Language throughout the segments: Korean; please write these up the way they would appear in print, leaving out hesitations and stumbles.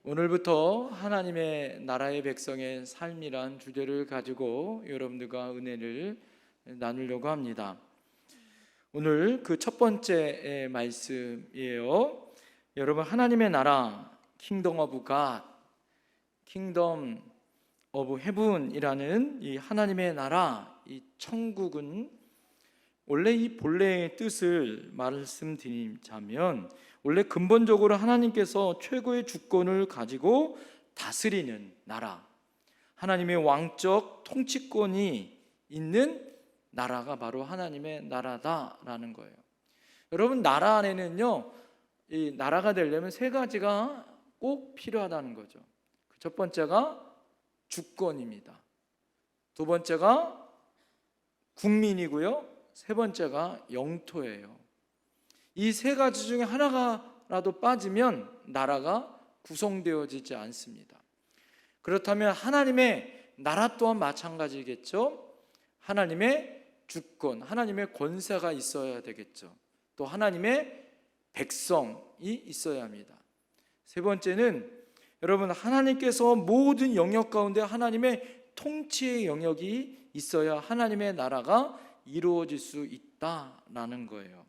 오늘부터 하나님의 나라의 백성의 삶이란 주제를 가지고 여러분들과 은혜를 나누려고 합니다. 오늘 그 첫 번째 말씀이에요. 여러분, 하나님의 나라, 킹덤 오브 갓, 킹덤 오브 헤븐이라는 이 하나님의 나라, 이 천국은 원래 이 본래의 뜻을 말씀드리자면, 원래 근본적으로 하나님께서 최고의 주권을 가지고 다스리는 나라, 하나님의 왕적 통치권이 있는 나라가 바로 하나님의 나라다라는 거예요. 여러분, 나라 안에는요, 이 나라가 되려면 세 가지가 꼭 필요하다는 거죠. 첫 번째가 주권입니다. 두 번째가 국민이고요, 세 번째가 영토예요. 이 세 가지 중에 하나가라도 빠지면 나라가 구성되어지지 않습니다. 그렇다면 하나님의 나라 또한 마찬가지겠죠. 하나님의 주권, 하나님의 권세가 있어야 되겠죠. 또 하나님의 백성이 있어야 합니다. 세 번째는 여러분, 하나님께서 모든 영역 가운데 하나님의 통치의 영역이 있어야 하나님의 나라가 이루어질 수 있다라는 거예요.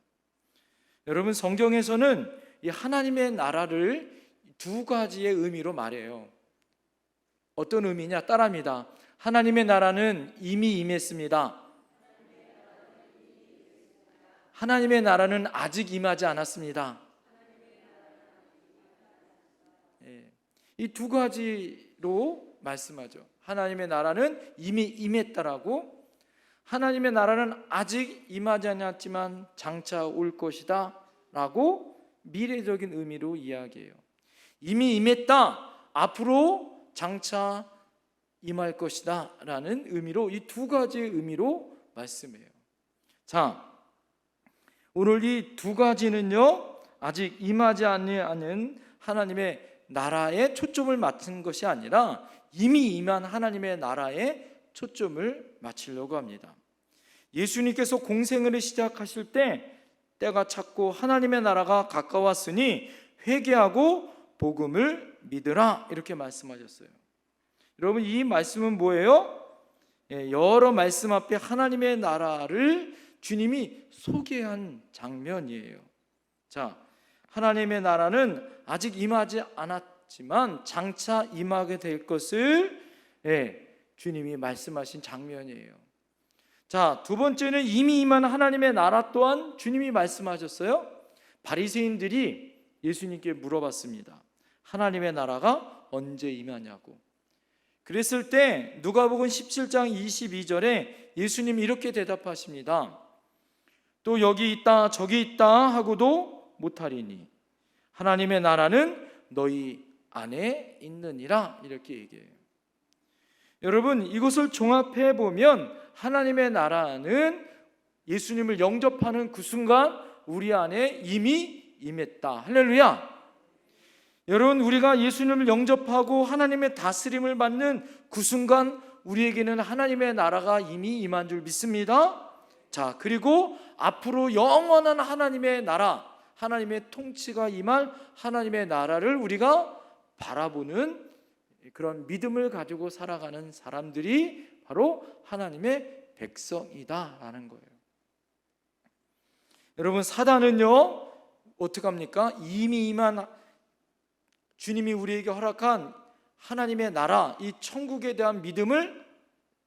여러분, 성경에서는 이 하나님의 나라를 두 가지의 의미로 말해요. 어떤 의미냐? 따라합니다. 하나님의 나라는 이미 임했습니다. 하나님의 나라는 아직 임하지 않았습니다. 이 두 가지로 말씀하죠. 하나님의 나라는 이미 임했다라고, 하나님의 나라는 아직 임하지 않았지만 장차 올 것이다 라고 미래적인 의미로 이야기해요. 이미 임했다, 앞으로 장차 임할 것이다 라는 의미로, 이 두 가지의 의미로 말씀해요. 자, 오늘 이 두 가지는요, 아직 임하지 않은 하나님의 나라에 초점을 맞춘 것이 아니라 이미 임한 하나님의 나라에 초점을 맞추려고 합니다. 예수님께서 공생애를 시작하실 때 때가 찼고 하나님의 나라가 가까웠으니 회개하고 복음을 믿으라, 이렇게 말씀하셨어요. 여러분, 이 말씀은 뭐예요? 여러 말씀 앞에 하나님의 나라를 주님이 소개한 장면이에요. 자, 하나님의 나라는 아직 임하지 않았지만 장차 임하게 될 것을 주님이 말씀하신 장면이에요. 자, 두 번째는 이미 임한 하나님의 나라 또한 주님이 말씀하셨어요. 바리새인들이 예수님께 물어봤습니다. 하나님의 나라가 언제 임하냐고. 그랬을 때 누가복음 17장 22절에 예수님이 이렇게 대답하십니다. 또 여기 있다 저기 있다 하고도 못하리니 하나님의 나라는 너희 안에 있느니라, 이렇게 얘기해요. 여러분, 이것을 종합해 보면 하나님의 나라는 예수님을 영접하는 그 순간 우리 안에 이미 임했다. 할렐루야. 여러분, 우리가 예수님을 영접하고 하나님의 다스림을 받는 그 순간 우리에게는 하나님의 나라가 이미 임한 줄 믿습니다. 자, 그리고 앞으로 영원한 하나님의 나라, 하나님의 통치가 임할 하나님의 나라를 우리가 바라보는 그런 믿음을 가지고 살아가는 사람들이 바로 하나님의 백성이다라는 거예요. 여러분, 사단은요, 어떻게 합니까? 이미 임한 주님이 우리에게 허락한 하나님의 나라, 이 천국에 대한 믿음을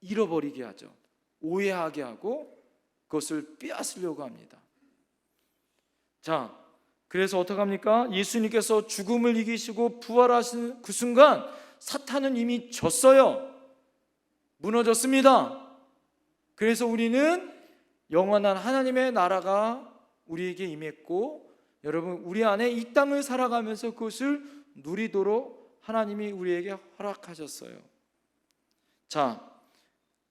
잃어버리게 하죠. 오해하게 하고 그것을 빼앗으려고 합니다. 자, 그래서 어떻게 합니까? 예수님께서 죽음을 이기시고 부활하신 그 순간 사탄은 이미 졌어요. 무너졌습니다. 그래서 우리는 영원한 하나님의 나라가 우리에게 임했고, 여러분, 우리 안에 이 땅을 살아가면서 그것을 누리도록 하나님이 우리에게 허락하셨어요. 자,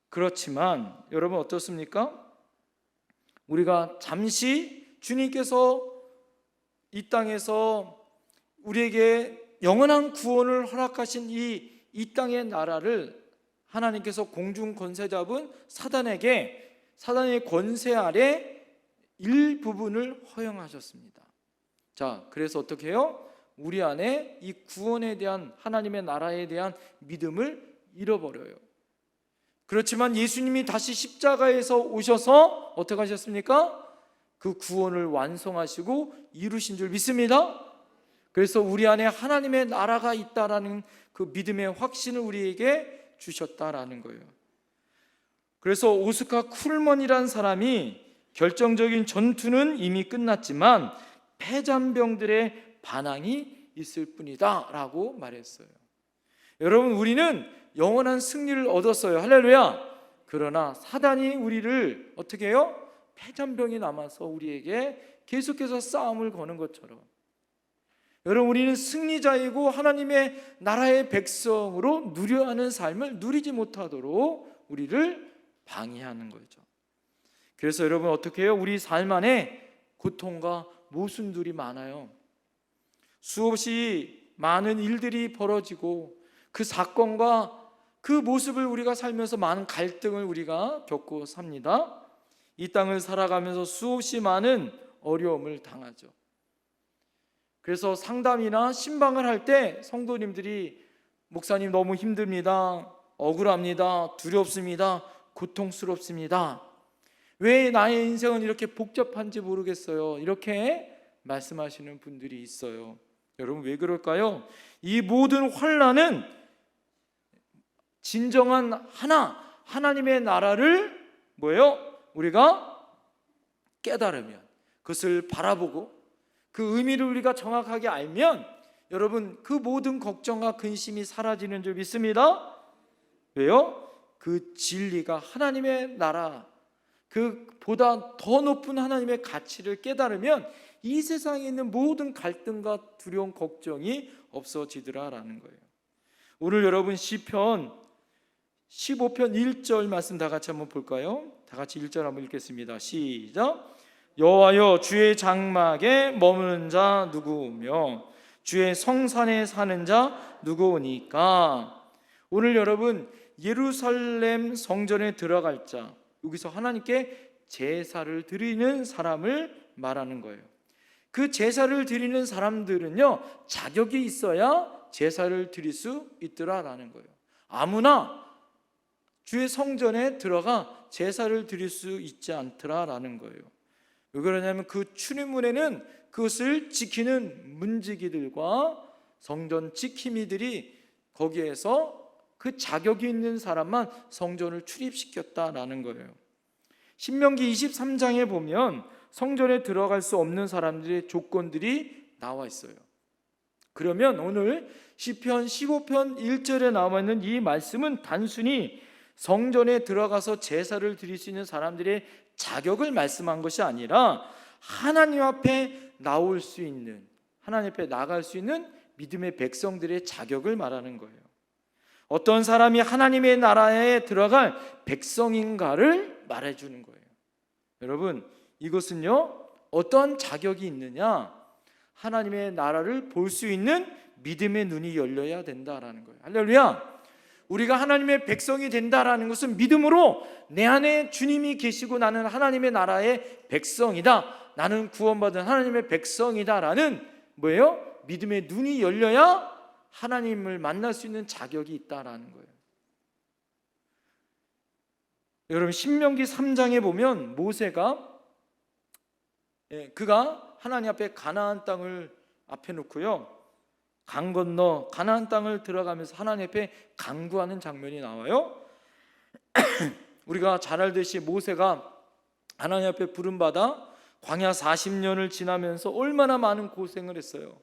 그렇지만 여러분, 어떻습니까? 우리가 잠시 주님께서 이 땅에서 우리에게 영원한 구원을 허락하신 이 땅의 나라를 하나님께서 공중 권세 잡은 사단의 권세 아래 일부분을 허용하셨습니다. 자, 그래서 어떻게 해요? 우리 안에 이 구원에 대한, 하나님의 나라에 대한 믿음을 잃어버려요. 그렇지만 예수님이 다시 십자가에서 오셔서 어떻게 하셨습니까? 그 구원을 완성하시고 이루신 줄 믿습니다. 그래서 우리 안에 하나님의 나라가 있다라는 그 믿음의 확신을 우리에게 주셨다라는 거예요. 그래서 오스카 쿨먼이라는 사람이 결정적인 전투는 이미 끝났지만 패잔병들의 반항이 있을 뿐이다 라고 말했어요. 여러분, 우리는 영원한 승리를 얻었어요. 할렐루야. 그러나 사단이 우리를 어떻게 해요? 패잔병이 남아서 우리에게 계속해서 싸움을 거는 것처럼, 여러분, 우리는 승리자이고 하나님의 나라의 백성으로 누려야 하는 삶을 누리지 못하도록 우리를 방해하는 거죠. 그래서 여러분, 어떻게 해요? 우리 삶 안에 고통과 모순들이 많아요. 수없이 많은 일들이 벌어지고 그 사건과 그 모습을 우리가 살면서 많은 갈등을 우리가 겪고 삽니다. 이 땅을 살아가면서 수없이 많은 어려움을 당하죠. 그래서 상담이나 신방을 할 때 성도님들이 목사님 너무 힘듭니다, 억울합니다, 두렵습니다, 고통스럽습니다, 왜 나의 인생은 이렇게 복잡한지 모르겠어요, 이렇게 말씀하시는 분들이 있어요. 여러분, 왜 그럴까요? 이 모든 환난은 진정한 하나님의 나라를 뭐예요? 우리가 깨달으면, 그것을 바라보고 그 의미를 우리가 정확하게 알면 여러분, 그 모든 걱정과 근심이 사라지는 줄 믿습니다. 왜요? 그 진리가, 하나님의 나라, 그 보다 더 높은 하나님의 가치를 깨달으면 이 세상에 있는 모든 갈등과 두려움, 걱정이 없어지더라라는 거예요. 오늘 여러분 시편 15편 1절 말씀 다 같이 한번 볼까요? 다 같이 1절 한번 읽겠습니다. 시작. 여호와여, 주의 장막에 머무는 자 누구며 주의 성산에 사는 자 누구오니까. 오늘 여러분, 예루살렘 성전에 들어갈 자, 여기서 하나님께 제사를 드리는 사람을 말하는 거예요. 그 제사를 드리는 사람들은요, 자격이 있어야 제사를 드릴 수 있더라라는 거예요. 아무나 주의 성전에 들어가 제사를 드릴 수 있지 않더라라는 거예요. 왜 그러냐면 그 출입문에는 그것을 지키는 문지기들과 성전 지킴이들이 거기에서 그 자격이 있는 사람만 성전을 출입시켰다라는 거예요. 신명기 23장에 보면 성전에 들어갈 수 없는 사람들의 조건들이 나와 있어요. 그러면 오늘 시편 15편 1절에 나와 있는 이 말씀은 단순히 성전에 들어가서 제사를 드릴 수 있는 사람들의 자격을 말씀한 것이 아니라 하나님 앞에 나올 수 있는, 하나님 앞에 나갈 수 있는 믿음의 백성들의 자격을 말하는 거예요. 어떤 사람이 하나님의 나라에 들어갈 백성인가를 말해주는 거예요. 여러분, 이것은요, 어떤 자격이 있느냐? 하나님의 나라를 볼 수 있는 믿음의 눈이 열려야 된다라는 거예요. 할렐루야. 우리가 하나님의 백성이 된다라는 것은 믿음으로 내 안에 주님이 계시고 나는 하나님의 나라의 백성이다, 나는 구원받은 하나님의 백성이다라는 뭐예요? 믿음의 눈이 열려야 하나님을 만날 수 있는 자격이 있다라는 거예요. 여러분, 신명기 3장에 보면 모세가 그가 하나님 앞에 가나안 땅을 앞에 놓고요, 강 건너 가나안 땅을 들어가면서 하나님 앞에 간구하는 장면이 나와요. 우리가 잘 알듯이 모세가 하나님 앞에 부름받아 광야 40년을 지나면서 얼마나 많은 고생을 했어요.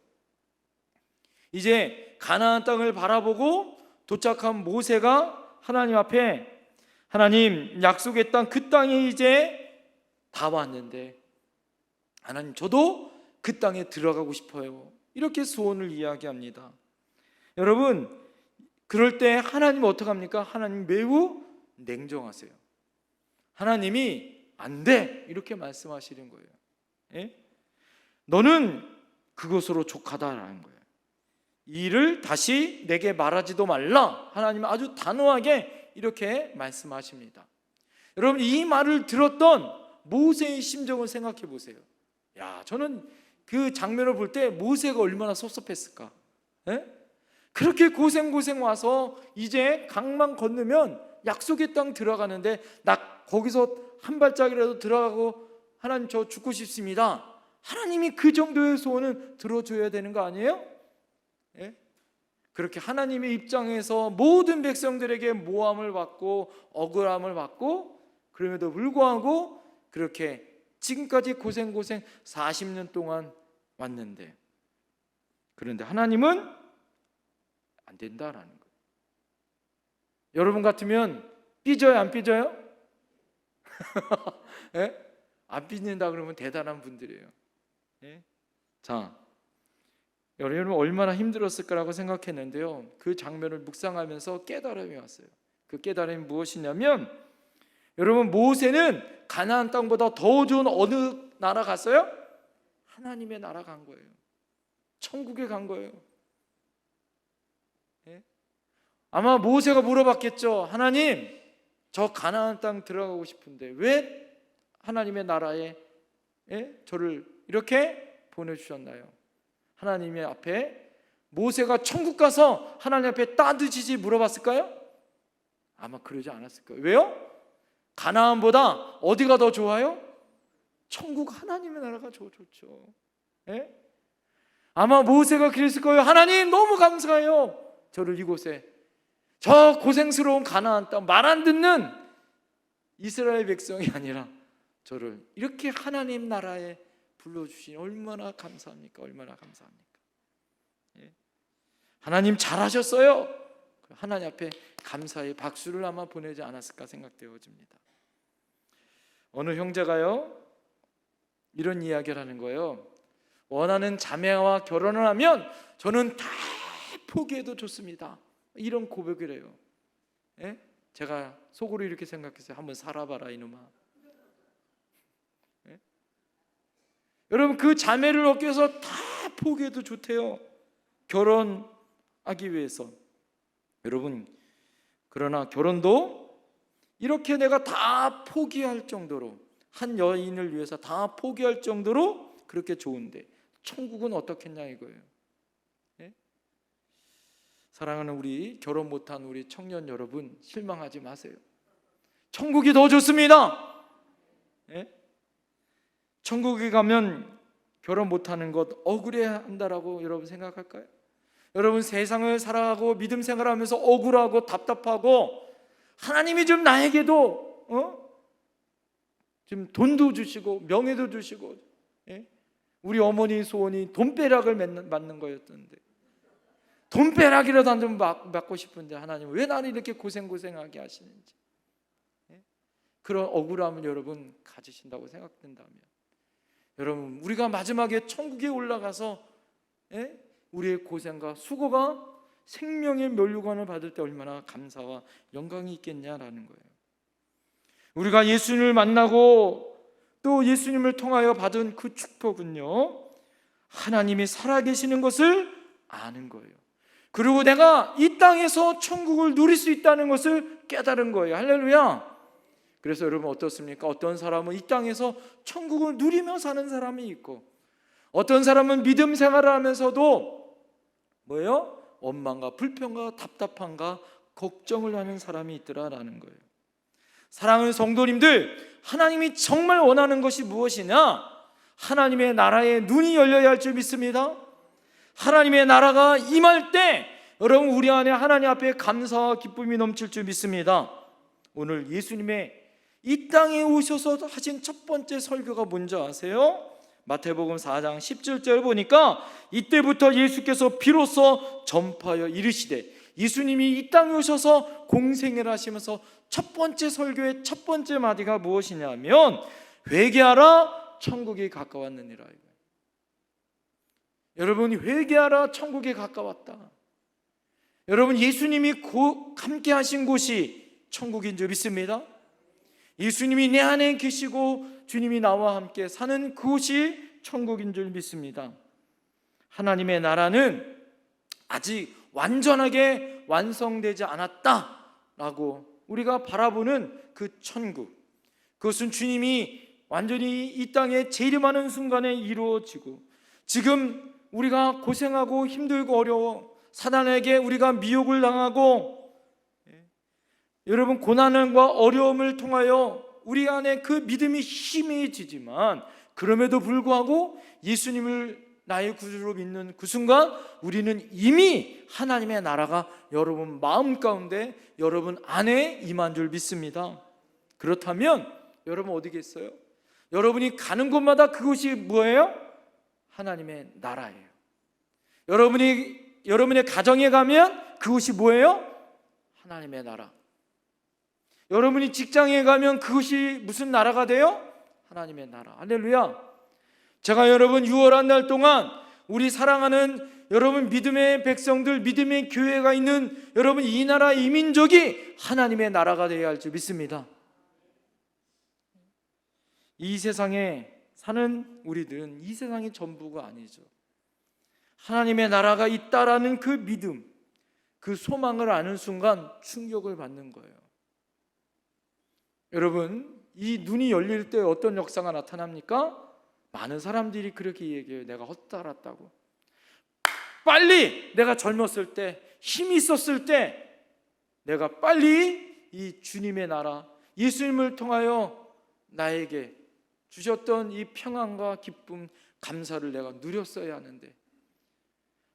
이제 가나안 땅을 바라보고 도착한 모세가 하나님 앞에, 하나님, 약속의 땅, 그 땅에 이제 다 왔는데 하나님, 저도 그 땅에 들어가고 싶어요, 이렇게 소원을 이야기합니다. 여러분, 그럴 때 하나님 어떡합니까? 하나님 매우 냉정하세요. 하나님이 안 돼, 이렇게 말씀하시는 거예요. 예? 너는 그것으로 족하다라는 거예요. 이 일을 다시 내게 말하지도 말라, 하나님은 아주 단호하게 이렇게 말씀하십니다. 여러분, 이 말을 들었던 모세의 심정을 생각해 보세요. 야, 저는 그 장면을 볼 때 모세가 얼마나 섭섭했을까? 예? 그렇게 고생 와서 이제 강만 건너면 약속의 땅 들어가는데 나 거기서 한 발짝이라도 들어가고 하나님 저 죽고 싶습니다. 하나님이 그 정도의 소원은 들어줘야 되는 거 아니에요? 예? 그렇게 하나님의 입장에서 모든 백성들에게 모함을 받고 억울함을 받고 그럼에도 불구하고 그렇게 지금까지 고생 40년 동안 왔는데, 그런데 하나님은 안 된다라는 거예요. 여러분 같으면 삐져요, 안 삐져요? 예? 안 삐진다 그러면 대단한 분들이에요. 예? 자, 여러분 얼마나 힘들었을 거라고 생각했는데요, 그 장면을 묵상하면서 깨달음이 왔어요. 그 깨달음이 무엇이냐면, 여러분 모세는 가나안 땅보다 더 좋은 어느 나라 갔어요? 하나님의 나라 간 거예요. 천국에 간 거예요. 예? 아마 모세가 물어봤겠죠. 하나님, 저 가나안 땅 들어가고 싶은데 왜 하나님의 나라에 저를 이렇게 보내주셨나요? 하나님의 앞에 모세가 천국 가서 하나님 앞에 따뜻이지 물어봤을까요? 아마 그러지 않았을 거예요. 왜요? 가나안보다 어디가 더 좋아요? 천국 하나님의 나라가 좋죠. 예? 아마 모세가 그랬을 거예요. 하나님 너무 감사해요. 저를 이곳에, 저 고생스러운 가나안 땅, 말 안 듣는 이스라엘 백성이 아니라 저를 이렇게 하나님 나라에 불러주시니 얼마나 감사합니까? 얼마나 감사합니까? 예? 하나님 잘하셨어요. 하나님 앞에 감사의 박수를 아마 보내지 않았을까 생각되어집니다. 어느 형제가요 이런 이야기를 하는 거예요. 원하는 자매와 결혼을 하면 저는 다 포기해도 좋습니다. 이런 고백을 해요. 예? 제가 속으로 이렇게 생각했어요. 한번 살아봐라 이놈아. 예? 여러분 그 자매를 얻기 위해서 다 포기해도 좋대요. 결혼하기 위해서. 여러분 그러나 결혼도 이렇게 내가 다 포기할 정도로, 한 여인을 위해서 다 포기할 정도로 그렇게 좋은데 천국은 어떻겠냐 이거예요. 예? 사랑하는 우리 결혼 못한 우리 청년 여러분, 실망하지 마세요. 천국이 더 좋습니다. 예? 천국에 가면 결혼 못하는 것 억울해야 한다라고 여러분 생각할까요? 여러분 세상을 살아가고 믿음 생활하면서 억울하고 답답하고, 하나님이 좀 나에게도 좀 돈도 주시고 명예도 주시고, 예? 우리 어머니 소원이 돈벼락을 맞는 거였던데, 돈벼락이라도 좀 맞고 싶은데 하나님 왜 나를 이렇게 고생하게 하시는지, 예? 그런 억울함을 여러분 가지신다고 생각된다면, 여러분 우리가 마지막에 천국에 올라가서 우리의 고생과 수고가 생명의 면류관을 받을 때 얼마나 감사와 영광이 있겠냐라는 거예요. 우리가 예수님을 만나고 또 예수님을 통하여 받은 그 축복은요, 하나님이 살아계시는 것을 아는 거예요. 그리고 내가 이 땅에서 천국을 누릴 수 있다는 것을 깨달은 거예요. 할렐루야. 그래서 여러분 어떻습니까? 어떤 사람은 이 땅에서 천국을 누리며 사는 사람이 있고, 어떤 사람은 믿음 생활을 하면서도 뭐예요? 원망과 불평과 답답함과 걱정을 하는 사람이 있더라라는 거예요. 사랑하는 성도님들, 하나님이 정말 원하는 것이 무엇이냐? 하나님의 나라에 눈이 열려야 할 줄 믿습니다. 하나님의 나라가 임할 때 여러분 우리 안에 하나님 앞에 감사와 기쁨이 넘칠 줄 믿습니다. 오늘 예수님의 이 땅에 오셔서 하신 첫 번째 설교가 뭔지 아세요? 마태복음 4장 17절 보니까 이때부터 예수께서 비로소 전파하여 이르시되, 예수님이 이 땅에 오셔서 공생을 하시면서 첫 번째 설교의 첫 번째 마디가 무엇이냐면 회개하라 천국이 가까웠느니라. 여러분이 회개하라 천국이 가까웠다. 여러분 예수님이 함께 하신 곳이 천국인 줄 믿습니다. 예수님이 내 안에 계시고 주님이 나와 함께 사는 그곳이 천국인 줄 믿습니다. 하나님의 나라는 아직 완전하게 완성되지 않았다라고 우리가 바라보는 그 천국, 그것은 주님이 완전히 이 땅에 재림하는 순간에 이루어지고 지금 우리가 고생하고 힘들고 어려워 사단에게 우리가 미혹을 당하고 여러분 고난과 어려움을 통하여 우리 안에 그 믿음이 희미해지지만 그럼에도 불구하고 예수님을 나의 구주로 믿는 그 순간 우리는 이미 하나님의 나라가 여러분 마음 가운데 여러분 안에 임한 줄 믿습니다. 그렇다면 여러분 어디겠어요? 여러분이 가는 곳마다 그곳이 뭐예요? 하나님의 나라예요. 여러분의 가정에 가면 그곳이 뭐예요? 하나님의 나라. 여러분이 직장에 가면 그것이 무슨 나라가 돼요? 하나님의 나라. 할렐루야. 제가 여러분 6월 한 달 동안 우리 사랑하는 여러분 믿음의 백성들, 믿음의 교회가 있는 여러분 이 나라 이 민족이 하나님의 나라가 되어야 할 줄 믿습니다. 이 세상에 사는 우리들은 이 세상이 전부가 아니죠. 하나님의 나라가 있다라는 그 믿음, 그 소망을 아는 순간 충격을 받는 거예요. 여러분, 이 눈이 열릴 때 어떤 역사가 나타납니까? 많은 사람들이 그렇게 얘기해요. 내가 헛살았다고. 빨리 내가 젊었을 때, 힘이 있었을 때 내가 빨리 이 주님의 나라, 예수님을 통하여 나에게 주셨던 이 평안과 기쁨, 감사를 내가 누렸어야 하는데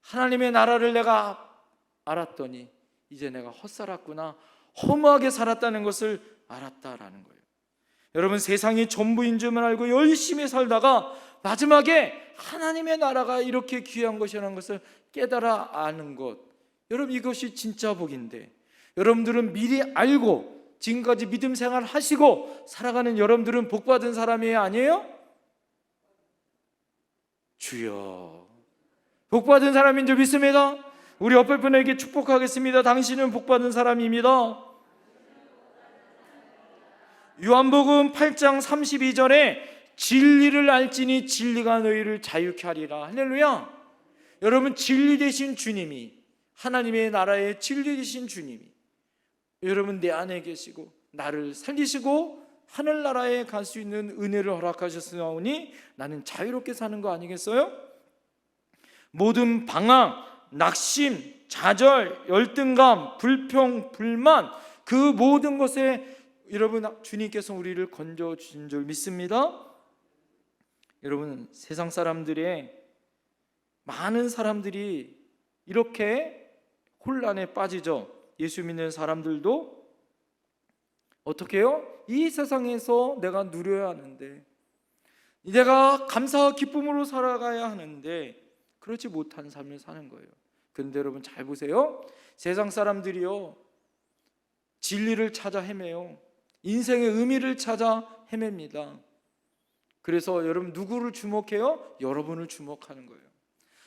하나님의 나라를 내가 알았더니 이제 내가 헛살았구나, 허무하게 살았다는 것을 알았다라는 거예요. 여러분, 세상이 전부인 줄만 알고 열심히 살다가 마지막에 하나님의 나라가 이렇게 귀한 것이라는 것을 깨달아 아는 것, 여러분 이것이 진짜 복인데, 여러분들은 미리 알고 지금까지 믿음 생활 하시고 살아가는 여러분들은 복받은 사람이 아니에요? 주여, 복받은 사람인 줄 믿습니다. 우리 옆에 분에게 축복하겠습니다. 당신은 복받은 사람입니다. 요한복음 8장 32절에 진리를 알지니 진리가 너희를 자유케 하리라. 할렐루야. 여러분, 진리 되신 주님이, 하나님의 나라의 진리 되신 주님이 여러분 내 안에 계시고 나를 살리시고 하늘나라에 갈 수 있는 은혜를 허락하셨으니 나는 자유롭게 사는 거 아니겠어요? 모든 방황, 낙심, 좌절, 열등감, 불평, 불만, 그 모든 것에 여러분 주님께서 우리를 건져주신 줄 믿습니다. 여러분, 세상 사람들의 많은 사람들이 이렇게 혼란에 빠지죠. 예수 믿는 사람들도 어떻게 해요? 이 세상에서 내가 누려야 하는데, 내가 감사와 기쁨으로 살아가야 하는데 그렇지 못한 삶을 사는 거예요. 그런데 여러분 잘 보세요. 세상 사람들이요, 진리를 찾아 헤매요. 인생의 의미를 찾아 헤맵니다. 그래서 여러분 누구를 주목해요? 여러분을 주목하는 거예요.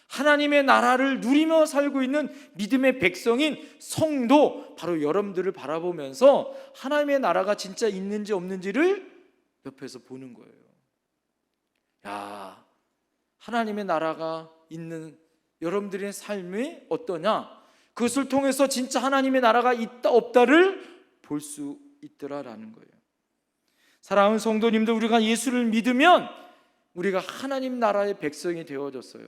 하나님의 나라를 누리며 살고 있는 믿음의 백성인 성도, 바로 여러분들을 바라보면서 하나님의 나라가 진짜 있는지 없는지를 옆에서 보는 거예요. 야, 하나님의 나라가 있는 여러분들의 삶이 어떠냐? 그것을 통해서 진짜 하나님의 나라가 있다 없다를 볼 수 있더라라는 거예요. 사랑하는 성도님들, 우리가 예수를 믿으면 우리가 하나님 나라의 백성이 되어졌어요.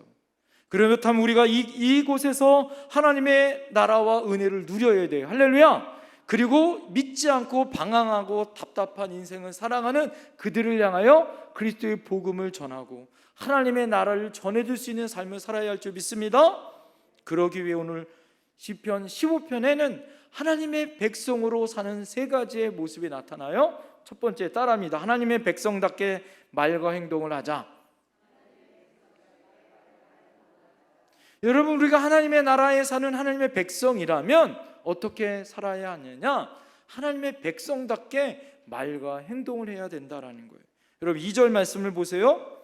그렇다면 우리가 이곳에서 하나님의 나라와 은혜를 누려야 돼요. 할렐루야. 그리고 믿지 않고 방황하고 답답한 인생을 살아가는 그들을 향하여 그리스도의 복음을 전하고 하나님의 나라를 전해줄 수 있는 삶을 살아야 할 줄 믿습니다. 그러기 위해 오늘 시편 15편에는 하나님의 백성으로 사는 세 가지의 모습이 나타나요. 첫 번째, 따라합니다. 하나님의 백성답게 말과 행동을 하자. 여러분, 우리가 하나님의 나라에 사는 하나님의 백성이라면 어떻게 살아야 하느냐? 하나님의 백성답게 말과 행동을 해야 된다라는 거예요. 여러분 2절 말씀을 보세요.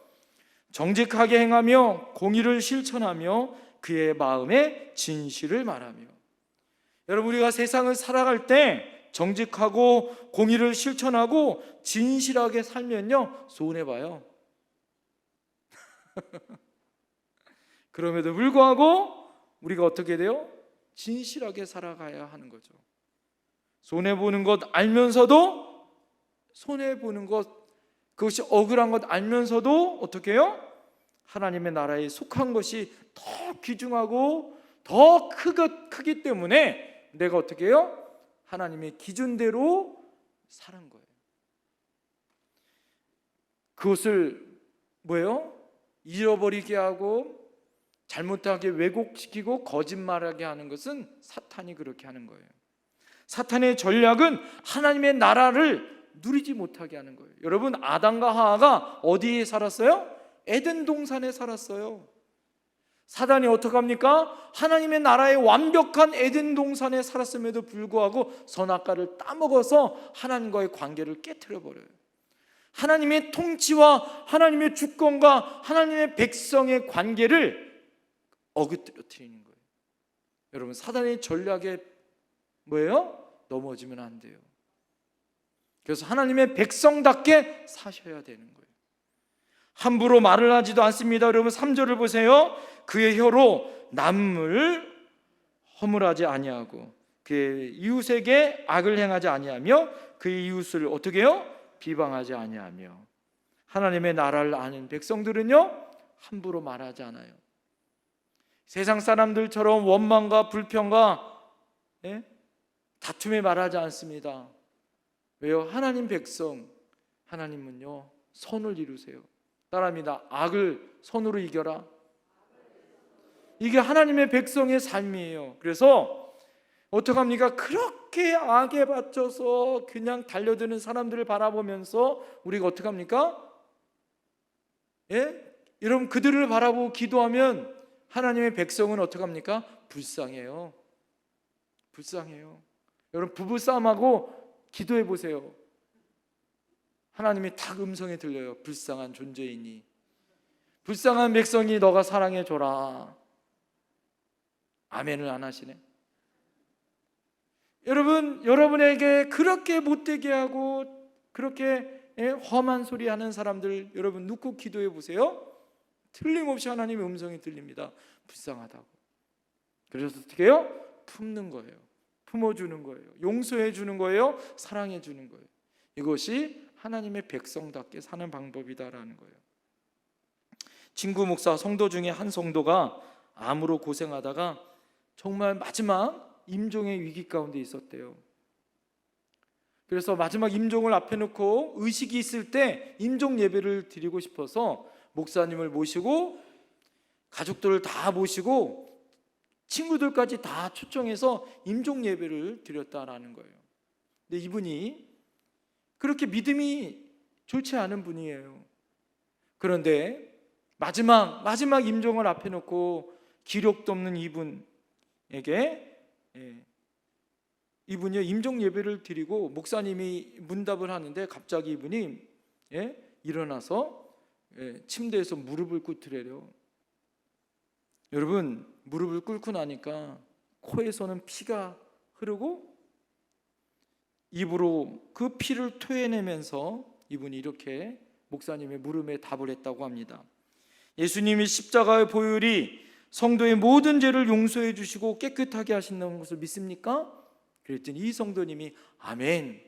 정직하게 행하며 공의를 실천하며 그의 마음에 진실을 말하며. 여러분, 우리가 세상을 살아갈 때 정직하고 공의를 실천하고 진실하게 살면요, 손해봐요. 그럼에도 불구하고 우리가 어떻게 돼요? 진실하게 살아가야 하는 거죠. 손해보는 것 알면서도, 손해보는 것, 그것이 억울한 것 알면서도 어떻게 해요? 하나님의 나라에 속한 것이 더 귀중하고 더 크기 때문에 내가 어떻게 해요? 하나님의 기준대로 사는 거예요. 그것을 뭐예요? 잃어버리게 하고 잘못하게 왜곡시키고 거짓말하게 하는 것은 사탄이 그렇게 하는 거예요. 사탄의 전략은 하나님의 나라를 누리지 못하게 하는 거예요. 여러분, 아담과 하와가 어디에 살았어요? 에덴 동산에 살았어요. 사단이 어떻게 합니까? 하나님의 나라의 완벽한 에덴 동산에 살았음에도 불구하고 선악과를 따먹어서 하나님과의 관계를 깨트려 버려요. 하나님의 통치와 하나님의 주권과 하나님의 백성의 관계를 어긋러뜨리는 거예요. 여러분, 사단의 전략에 뭐예요? 넘어지면 안 돼요. 그래서 하나님의 백성답게 사셔야 되는 거예요. 함부로 말을 하지도 않습니다. 여러분, 3절을 보세요. 그의 혀로 남을 허물하지 아니하고 그의 이웃에게 악을 행하지 아니하며 그의 이웃을 어떻게 해요? 비방하지 아니하며. 하나님의 나라를 아는 백성들은요, 함부로 말하지 않아요. 세상 사람들처럼 원망과 불평과 다툼에 말하지 않습니다. 왜요? 하나님 백성, 하나님은요 선을 이루세요. 따라합니다. 악을 선으로 이겨라. 이게 하나님의 백성의 삶이에요. 그래서 어떡합니까? 그렇게 악에 받쳐서 그냥 달려드는 사람들을 바라보면서 우리가 어떡합니까? 여러분, 그들을 바라보고 기도하면 하나님의 백성은 어떡합니까? 불쌍해요. 불쌍해요. 여러분, 부부싸움하고 기도해 보세요. 하나님이 딱 음성이 들려요. 불쌍한 존재이니, 불쌍한 백성이 너가 사랑해 줘라. 아멘을 안 하시네. 여러분, 여러분에게 그렇게 못되게 하고 그렇게 험한 소리 하는 사람들, 여러분 눕고 기도해 보세요. 틀림없이 하나님의 음성이 들립니다. 불쌍하다고. 그래서 어떻게 해요? 품는 거예요. 품어주는 거예요. 용서해 주는 거예요. 사랑해 주는 거예요. 이것이 하나님의 백성답게 사는 방법이다라는 거예요. 친구 목사 성도 중에 한 성도가 암으로 고생하다가 정말 마지막 임종의 위기 가운데 있었대요. 그래서 마지막 임종을 앞에 놓고 의식이 있을 때 임종 예배를 드리고 싶어서 목사님을 모시고 가족들을 다 모시고 친구들까지 다 초청해서 임종 예배를 드렸다라는 거예요. 근데 이분이 그렇게 믿음이 좋지 않은 분이에요. 그런데 마지막 임종을 앞에 놓고 기력도 없는 이분에게 이분이 임종 예배를 드리고 목사님이 문답을 하는데 갑자기 이분이 일어나서 침대에서 무릎을 꿇으래요. 여러분, 무릎을 꿇고 나니까 코에서는 피가 흐르고 입으로 그 피를 토해내면서 이분이 이렇게 목사님의 물음에 답을 했다고 합니다. 예수님이 십자가의 보혈이 성도의 모든 죄를 용서해 주시고 깨끗하게 하신다는 것을 믿습니까? 그랬더니 이 성도님이 아멘.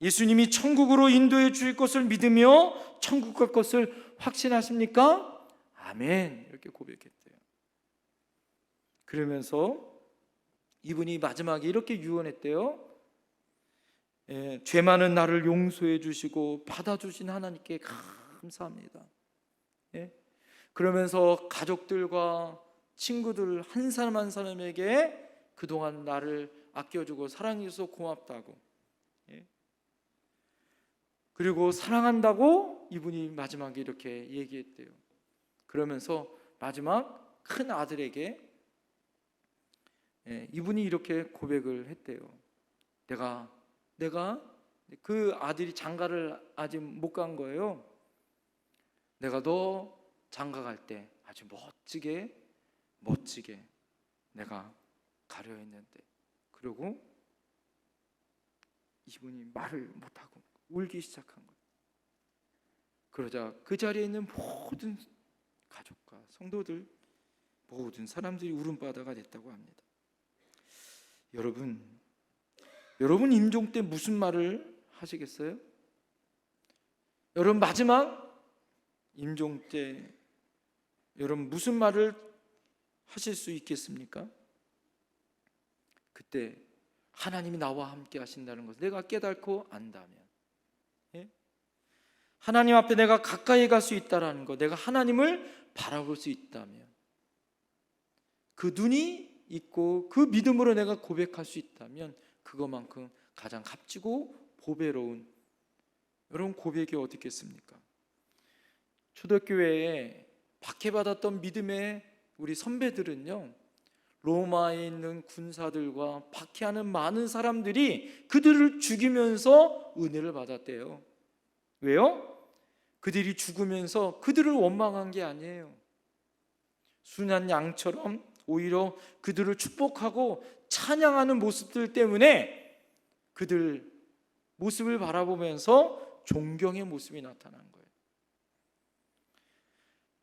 예수님이 천국으로 인도해 주실 것을 믿으며 천국 갈 것을 확신하십니까? 아멘. 이렇게 고백했대요. 그러면서 이분이 마지막에 이렇게 유언했대요. 죄 많은 나를 용서해 주시고 받아주신 하나님께 감사합니다. 그러면서 가족들과 친구들 한 사람 한 사람에게 그동안 나를 아껴주고 사랑해줘서 고맙다고, 그리고 사랑한다고 이분이 마지막에 이렇게 얘기했대요. 그러면서 마지막 큰 아들에게 이분이 이렇게 고백을 했대요. 내가 그 아들이 장가를 아직 못 간 거예요. 내가 너 장가 갈 때 아주 멋지게 내가 가려 했는데, 그리고 이분이 말을 못하고 울기 시작한 거예요. 그러자 그 자리에 있는 모든 가족과 성도들, 모든 사람들이 울음바다가 됐다고 합니다. 여러분 임종 때 무슨 말을 하시겠어요? 여러분 마지막 임종 때 여러분 무슨 말을 하실 수 있겠습니까? 그때 하나님이 나와 함께 하신다는 것을 내가 깨닫고 안다면, 예? 하나님 앞에 내가 가까이 갈 수 있다는 것, 내가 하나님을 바라볼 수 있다면, 그 눈이 있고 그 믿음으로 내가 고백할 수 있다면 그것만큼 가장 값지고 보배로운 여러분 고백이 어디 있겠습니까? 초대교회에 박해받았던 믿음의 우리 선배들은요, 로마에 있는 군사들과 박해하는 많은 사람들이 그들을 죽이면서 은혜를 받았대요. 왜요? 그들이 죽으면서 그들을 원망한 게 아니에요. 순한 양처럼 오히려 그들을 축복하고 찬양하는 모습들 때문에 그들 모습을 바라보면서 존경의 모습이 나타난 거예요.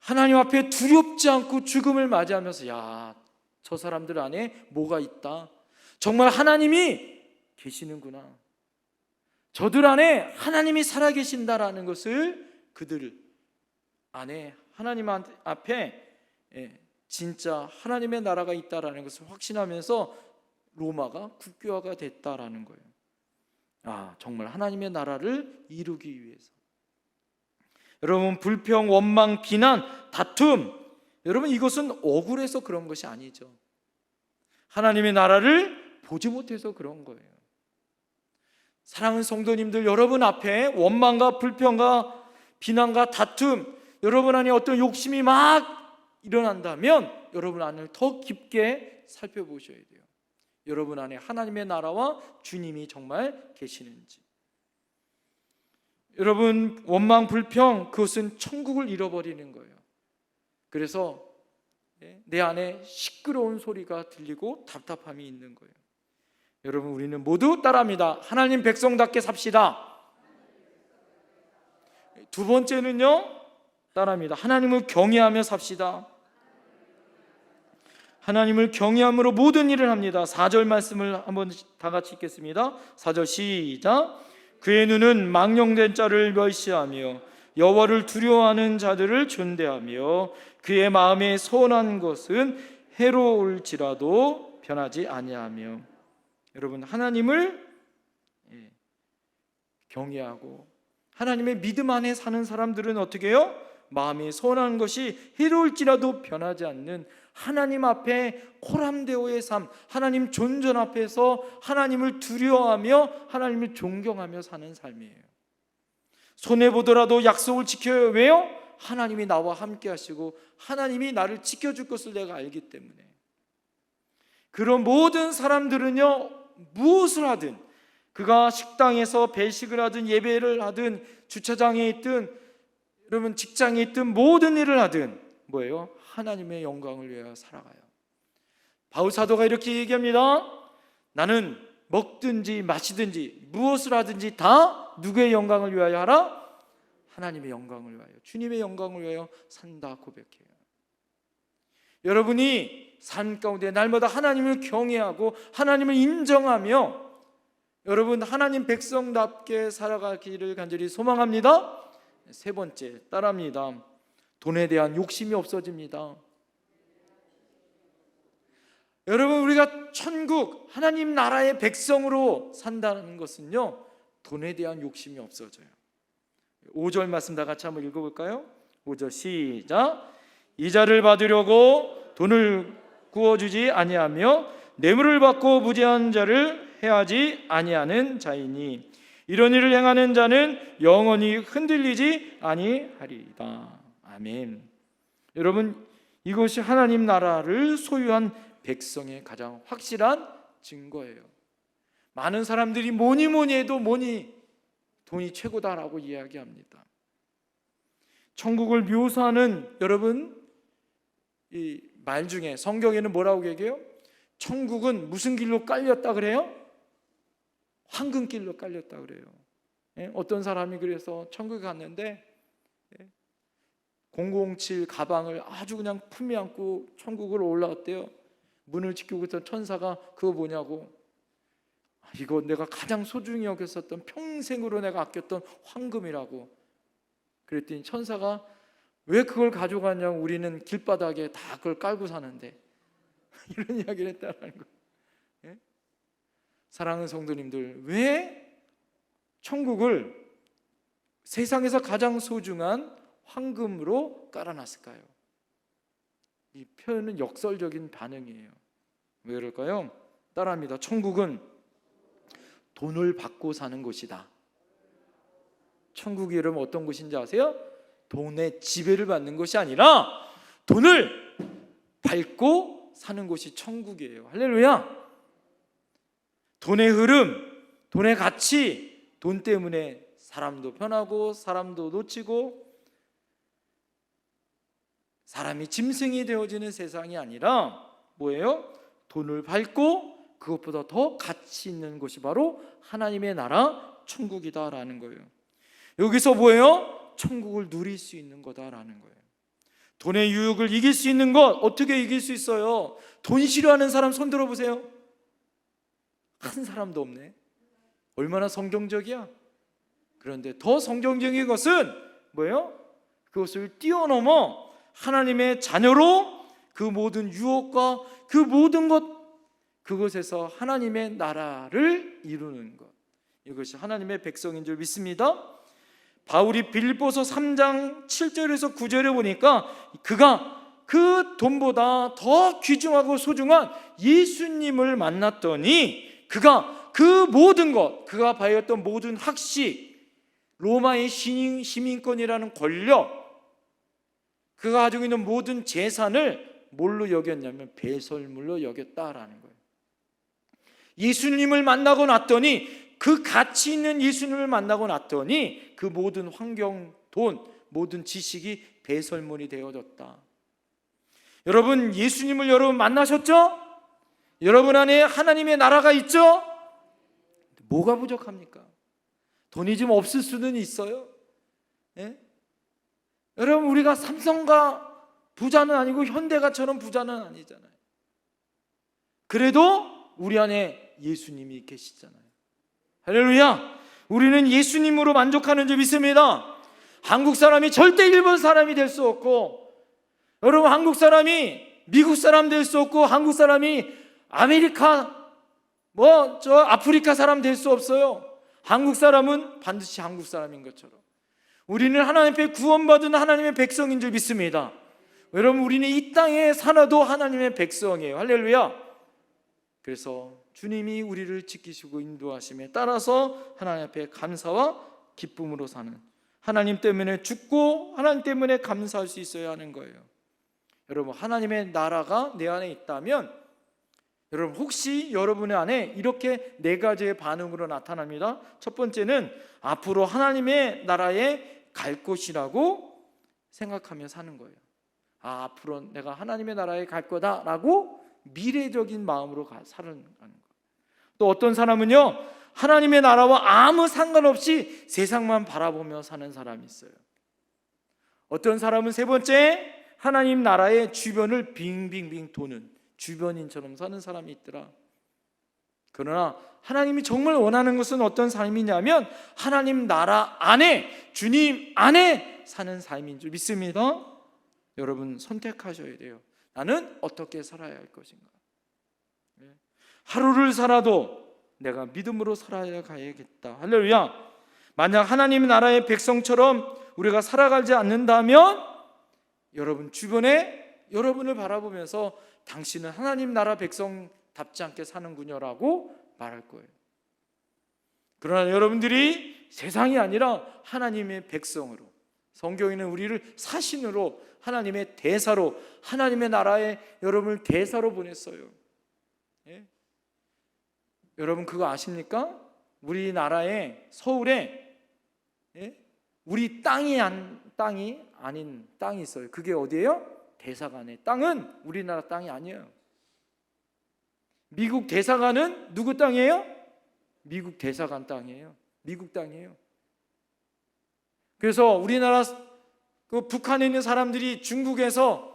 하나님 앞에 두렵지 않고 죽음을 맞이하면서, 야, 저 사람들 안에 뭐가 있다, 정말 하나님이 계시는구나, 저들 안에 하나님이 살아계신다라는 것을 그들 안에 하나님 앞에 진짜 하나님의 나라가 있다라는 것을 확신하면서 로마가 국교화가 됐다라는 거예요. 아, 정말 하나님의 나라를 이루기 위해서. 여러분, 불평, 원망, 비난, 다툼, 여러분 이것은 억울해서 그런 것이 아니죠. 하나님의 나라를 보지 못해서 그런 거예요. 사랑하는 성도님들, 여러분 앞에 원망과 불평과 비난과 다툼, 여러분 안에 어떤 욕심이 막 일어난다면 여러분 안을 더 깊게 살펴보셔야 돼요. 여러분 안에 하나님의 나라와 주님이 정말 계시는지. 여러분, 원망, 불평, 그것은 천국을 잃어버리는 거예요. 그래서 내 안에 시끄러운 소리가 들리고 답답함이 있는 거예요. 여러분, 우리는 모두 따라합니다. 하나님 백성답게 삽시다. 두 번째는요, 따라합니다. 하나님을 경외하며 삽시다. 하나님을 경외함으로 모든 일을 합니다. 4절 말씀을 한번 다 같이 읽겠습니다. 4절 시작. 그의 눈은 망령된 자를 멸시하며 여호와를 두려워하는 자들을 존대하며 그의 마음에 선한 것은 해로울지라도 변하지 아니하며. 여러분, 하나님을 경외하고 하나님의 믿음 안에 사는 사람들은 어떻게 해요? 마음에 선한 것이 해로울지라도 변하지 않는 하나님 앞에 코람데오의 삶, 하나님 존전 앞에서 하나님을 두려워하며 하나님을 존경하며 사는 삶이에요. 손해보더라도 약속을 지켜요. 왜요? 하나님이 나와 함께 하시고 하나님이 나를 지켜줄 것을 내가 알기 때문에. 그런 모든 사람들은요, 무엇을 하든, 그가 식당에서 배식을 하든 예배를 하든 주차장에 있든 여러분 직장에 있든 모든 일을 하든 뭐예요? 하나님의 영광을 위하여 살아가요. 바울 사도가 이렇게 얘기합니다. 나는 먹든지 마시든지 무엇을 하든지 다 누구의 영광을 위하여 하라? 하나님의 영광을 위하여, 주님의 영광을 위하여 산다 고백해요. 여러분이 삶 가운데 날마다 하나님을 경외하고 하나님을 인정하며 여러분 하나님 백성답게 살아가기를 간절히 소망합니다. 세 번째, 따라합니다. 돈에 대한 욕심이 없어집니다. 여러분, 우리가 천국 하나님 나라의 백성으로 산다는 것은요, 돈에 대한 욕심이 없어져요. 5절 말씀 다 같이 한번 읽어볼까요? 5절 시작. 이자를 받으려고 돈을 구워주지 아니하며 뇌물을 받고 무죄한 자를 해하지 아니하는 자이니 이런 일을 행하는 자는 영원히 흔들리지 아니하리이다. 아멘. 여러분, 이것이 하나님 나라를 소유한 백성의 가장 확실한 증거예요. 많은 사람들이 뭐니 해도 돈이 최고다라고 이야기합니다. 천국을 묘사하는 여러분 이 말 중에 성경에는 뭐라고 얘기해요? 천국은 무슨 길로 깔렸다 그래요? 황금길로 깔렸다 그래요. 어떤 사람이 그래서 천국에 갔는데 007 가방을 아주 그냥 품에 안고 천국으로 올라왔대요. 문을 지키고 있던 천사가 그거 뭐냐고, 이거 내가 가장 소중히 여겼었던 평생으로 내가 아꼈던 황금이라고. 그랬더니 천사가 왜 그걸 가져가냐고, 우리는 길바닥에 다 그걸 깔고 사는데. 이런 이야기를 했다는 거예요. 예? 사랑하는 성도님들, 왜 천국을 세상에서 가장 소중한 황금으로 깔아놨을까요? 이 표현은 역설적인 반응이에요. 왜 그럴까요? 따라합니다. 천국은 돈을 받고 사는 곳이다. 천국이 여러분 어떤 곳인지 아세요? 돈의 지배를 받는 것이 아니라 돈을 밟고 사는 곳이 천국이에요. 할렐루야. 돈의 흐름, 돈의 가치, 돈 때문에 사람도 변하고 사람도 놓치고 사람이 짐승이 되어지는 세상이 아니라 뭐예요? 돈을 밟고 그것보다 더 가치 있는 곳이 바로 하나님의 나라 천국이다라는 거예요. 여기서 뭐예요? 천국을 누릴 수 있는 거다라는 거예요. 돈의 유혹을 이길 수 있는 것, 어떻게 이길 수 있어요? 돈 싫어하는 사람 손 들어보세요. 한 사람도 없네. 얼마나 성경적이야. 그런데 더 성경적인 것은 뭐예요? 그것을 뛰어넘어 하나님의 자녀로 그 모든 유혹과 그 모든 것, 그것에서 하나님의 나라를 이루는 것, 이것이 하나님의 백성인 줄 믿습니다. 바울이 빌립보서 3장 7절에서 9절에 보니까 그가 그 돈보다 더 귀중하고 소중한 예수님을 만났더니 그가 그 모든 것, 그가 받았던 모든 학식, 로마의 시민권이라는 권력, 그가 가지고 있는 모든 재산을 뭘로 여겼냐면 배설물로 여겼다라는 거예요. 예수님을 만나고 났더니, 그 가치 있는 예수님을 만나고 났더니 그 모든 환경, 돈, 모든 지식이 배설물이 되어졌다. 여러분, 예수님을 여러분 만나셨죠? 여러분 안에 하나님의 나라가 있죠? 뭐가 부족합니까? 돈이 좀 없을 수는 있어요. 예? 여러분, 우리가 삼성가 부자는 아니고 현대가처럼 부자는 아니잖아요. 그래도 우리 안에 예수님이 계시잖아요. 할렐루야. 우리는 예수님으로 만족하는 줄 믿습니다. 한국 사람이 절대 일본 사람이 될 수 없고, 여러분, 한국 사람이 미국 사람 될 수 없고, 한국 사람이 아메리카 아프리카 사람 될 수 없어요. 한국 사람은 반드시 한국 사람인 것처럼 우리는 하나님 앞에 구원받은 하나님의 백성인 줄 믿습니다. 여러분, 우리는 이 땅에 살아도 하나님의 백성이에요. 할렐루야. 그래서 주님이 우리를 지키시고 인도하심에 따라서 하나님 앞에 감사와 기쁨으로 사는, 하나님 때문에 죽고 하나님 때문에 감사할 수 있어야 하는 거예요. 여러분, 하나님의 나라가 내 안에 있다면, 여러분, 혹시 여러분의 안에 이렇게 네 가지의 반응으로 나타납니다. 첫 번째는 앞으로 하나님의 나라에 갈 곳이라고 생각하며 사는 거예요. 앞으로 내가 하나님의 나라에 갈 거다라고 미래적인 마음으로 살아가는 거예요. 또 어떤 사람은요, 하나님의 나라와 아무 상관없이 세상만 바라보며 사는 사람이 있어요. 어떤 사람은 세 번째, 하나님 나라의 주변을 빙빙빙 도는 주변인처럼 사는 사람이 있더라. 그러나 하나님이 정말 원하는 것은 어떤 삶이냐면 하나님 나라 안에, 주님 안에 사는 삶인 줄 믿습니다. 여러분, 선택하셔야 돼요. 나는 어떻게 살아야 할 것인가. 하루를 살아도 내가 믿음으로 살아야 가야겠다. 할렐루야. 만약 하나님 나라의 백성처럼 우리가 살아가지 않는다면 여러분 주변에 여러분을 바라보면서 당신은 하나님 나라 백성답지 않게 사는군요라고 말할 거예요. 그러나 여러분들이 세상이 아니라 하나님의 백성으로, 성경에는 우리를 사신으로, 하나님의 대사로, 하나님의 나라에 여러분을 대사로 보냈어요. 예? 여러분 그거 아십니까? 우리나라의 서울에 우리 땅이 아닌 땅이 있어요. 그게 어디예요? 대사관에. 땅은 우리나라 땅이 아니에요. 미국 대사관은 누구 땅이에요? 미국 대사관 땅이에요. 미국 땅이에요. 그래서 우리나라 북한에 있는 사람들이 중국에서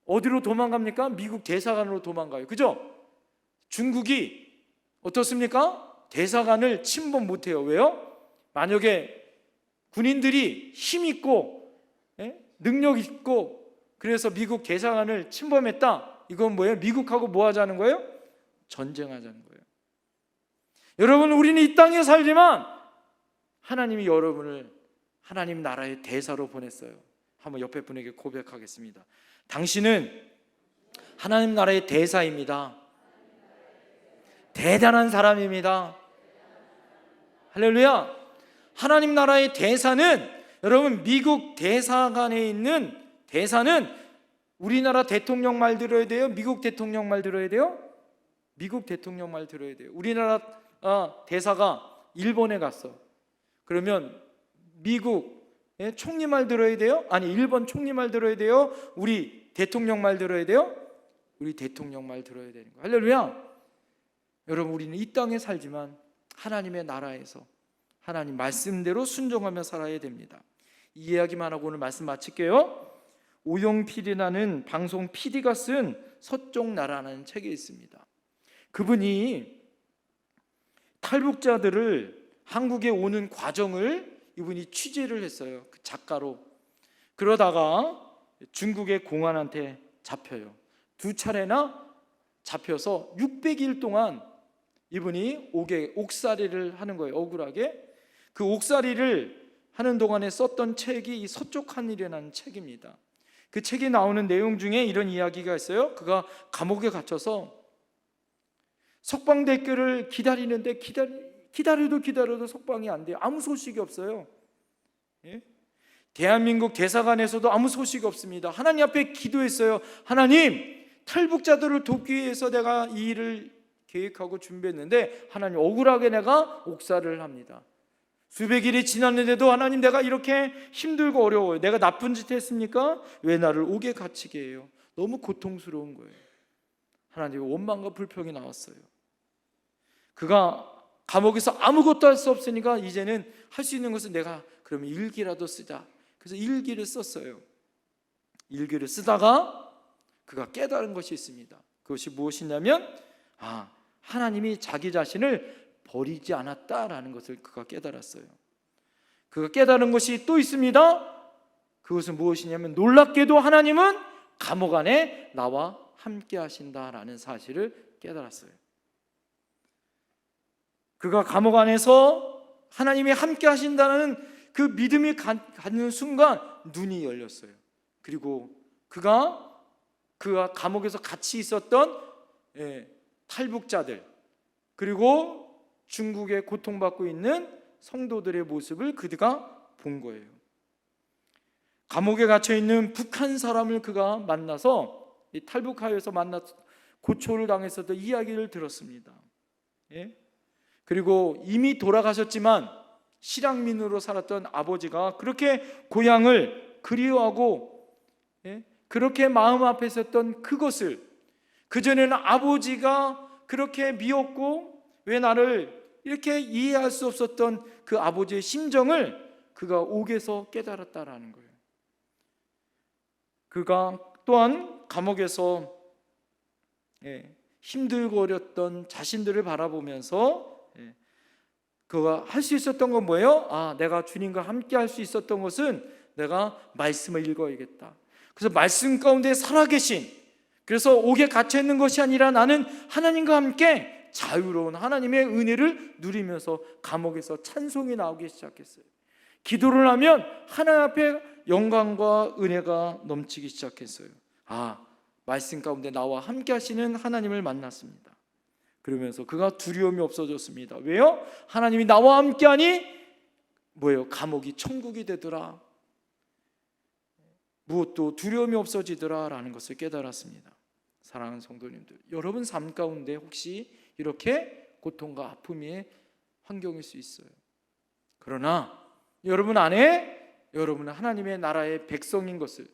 어디로 도망갑니까? 미국 대사관으로 도망가요. 그죠? 중국이 어떻습니까? 대사관을 침범 못해요. 왜요? 만약에 군인들이 힘있고 능력 있고 그래서 미국 대사관을 침범했다. 이건 뭐예요? 미국하고 뭐 하자는 거예요? 전쟁하자는 거예요. 여러분, 우리는 이 땅에 살지만 하나님이 여러분을 하나님 나라의 대사로 보냈어요. 한번 옆에 분에게 고백하겠습니다. 당신은 하나님 나라의 대사입니다. 대단한 사람입니다. 할렐루야. 하나님 나라의 대사는, 여러분, 미국 대사관에 있는 대사는 우리나라 대통령 말 들어야 돼요? 미국 대통령 말 들어야 돼요? 미국 대통령 말 들어야 돼요. 우리나라 대사가 일본에 갔어. 그러면 미국 총리 말 들어야 돼요? 아니, 일본 총리 말 들어야 돼요? 우리 대통령 말 들어야 돼요? 우리 대통령 말 들어야 되는 거예요. 할렐루야. 여러분, 우리는 이 땅에 살지만 하나님의 나라에서 하나님 말씀대로 순종하며 살아야 됩니다. 이 이야기만 하고 오늘 말씀 마칠게요. 오용필이라는 방송 PD가 쓴 서쪽 나라라는 책이 있습니다. 그분이 탈북자들을 한국에 오는 과정을 이분이 취재를 했어요. 그 작가로. 그러다가 중국의 공안한테 잡혀요. 2차례나 잡혀서 600일 동안 이분이 옥살이를 하는 거예요. 억울하게. 그 옥살이를 하는 동안에 썼던 책이 이 서쪽 한일이라는 책입니다. 그 책에 나오는 내용 중에 이런 이야기가 있어요. 그가 감옥에 갇혀서 석방대교를 기다리는데 기다려도 석방이 안 돼요. 아무 소식이 없어요. 예? 대한민국 대사관에서도 아무 소식이 없습니다. 하나님 앞에 기도했어요. 하나님, 탈북자들을 돕기 위해서 내가 이 일을 계획하고 준비했는데 하나님, 억울하게 내가 옥살이를 합니다. 수백 일이 지났는데도 하나님, 내가 이렇게 힘들고 어려워요. 내가 나쁜 짓 했습니까? 왜 나를 옥에 갇히게 해요? 너무 고통스러운 거예요. 하나님의 원망과 불평이 나왔어요. 그가 감옥에서 아무것도 할 수 없으니까 이제는 할 수 있는 것은 내가 그러면 일기라도 쓰자. 그래서 일기를 썼어요. 일기를 쓰다가 그가 깨달은 것이 있습니다. 그것이 무엇이냐면 하나님이 자기 자신을 버리지 않았다라는 것을 그가 깨달았어요. 그가 깨달은 것이 또 있습니다. 그것은 무엇이냐면, 놀랍게도 하나님은 감옥 안에 나와 함께 하신다라는 사실을 깨달았어요. 그가 감옥 안에서 하나님이 함께 하신다는 그 믿음이 갖는 순간 눈이 열렸어요. 그리고 그가 감옥에서 같이 있었던 탈북자들, 그리고 중국에 고통받고 있는 성도들의 모습을 그가 본 거예요. 감옥에 갇혀 있는 북한 사람을 그가 만나서, 탈북하여서 만나서 고초를 당했었던 이야기를 들었습니다. 그리고 이미 돌아가셨지만 실향민으로 살았던 아버지가 그렇게 고향을 그리워하고 그렇게 마음 앞에 있었던 그것을, 그전에는 아버지가 그렇게 미웠고 왜 나를 이렇게 이해할 수 없었던 그 아버지의 심정을 그가 옥에서 깨달았다라는 거예요. 그가 또한 감옥에서 힘들고 어렸던 자신들을 바라보면서 그가 할 수 있었던 건 뭐예요? 내가 주님과 함께 할 수 있었던 것은 내가 말씀을 읽어야겠다. 그래서 말씀 가운데 살아계신, 그래서 옥에 갇혀 있는 것이 아니라 나는 하나님과 함께 자유로운 하나님의 은혜를 누리면서 감옥에서 찬송이 나오기 시작했어요. 기도를 하면 하나님 앞에 영광과 은혜가 넘치기 시작했어요. 말씀 가운데 나와 함께 하시는 하나님을 만났습니다. 그러면서 그가 두려움이 없어졌습니다. 왜요? 하나님이 나와 함께하니 뭐예요? 감옥이 천국이 되더라. 무엇도 두려움이 없어지더라 라는 것을 깨달았습니다. 사랑하는 성도님들, 여러분 삶 가운데 혹시 이렇게 고통과 아픔의 환경일 수 있어요. 그러나 여러분 안에, 여러분은 하나님의 나라의 백성인 것을,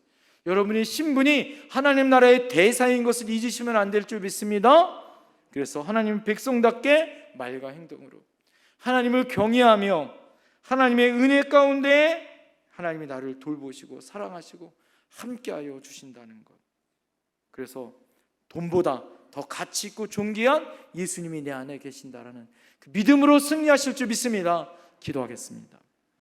여러분의 신분이 하나님 나라의 대사인 것을 잊으시면 안 될 줄 믿습니다. 그래서 하나님 백성답게 말과 행동으로 하나님을 경외하며 하나님의 은혜 가운데 하나님이 나를 돌보시고 사랑하시고 함께하여 주신다는 것. 그래서 돈보다 더 가치 있고 존귀한 예수님이 내 안에 계신다라는 그 믿음으로 승리하실 줄 믿습니다. 기도하겠습니다.